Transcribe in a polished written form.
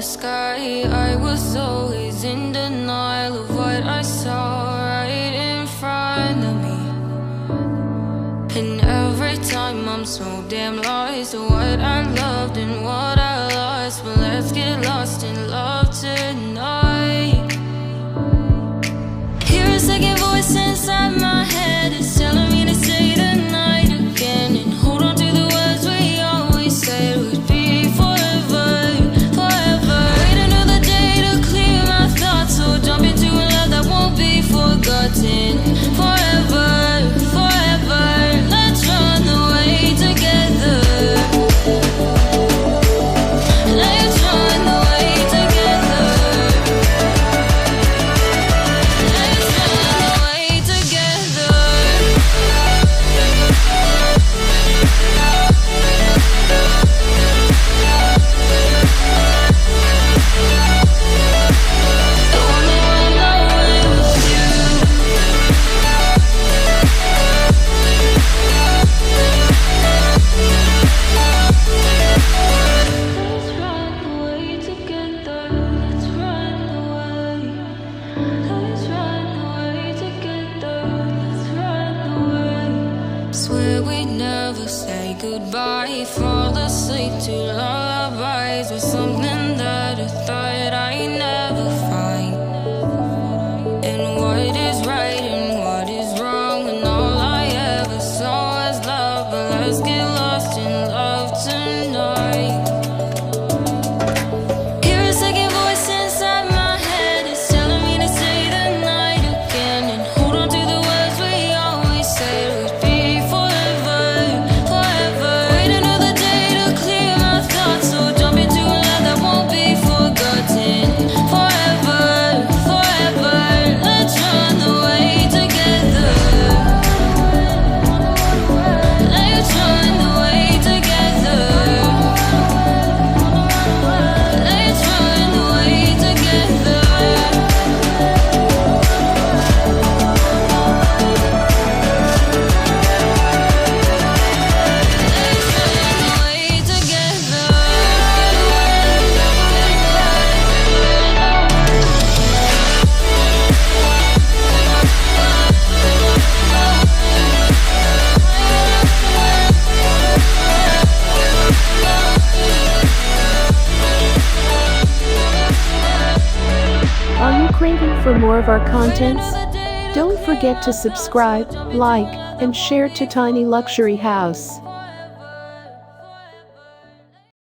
sky. I was always in denial of what I saw right in front of me. And every time I'm so damn lost to what I loved and what I lost. But let's get lost in love tonight. Hear a second voice inside my head. It's telling me to say tonight again. And hold on to the words we always said would be forever, forever. Wait another day to clear my thoughts. So jump into a love that won't be forgotten. Forever, forever. Let's run away together. Let's run away together. Let's run away together. I wanna run away with you. Let's run away together. Let's run away. Let's run away together. Let's run away. Swear we'd never say goodbye. Fall asleep to lullabies with something that I thought I'd never find. And what is right and what is wrong, and all I ever saw was love. But let's get lost in love tonight. Hear a second voice inside my head. It's telling me to say the night again. And hold on to the words we always said would be forever, forever. Wait another day to clear my thoughts. So jump into a love that won't be forgotten. Forever, forever. Let's run away together. Let's run away together. Let's run away together. Let's run away together. Are you craving for more of our contents? Don't forget to subscribe, like, and share to Tiny Luxury House.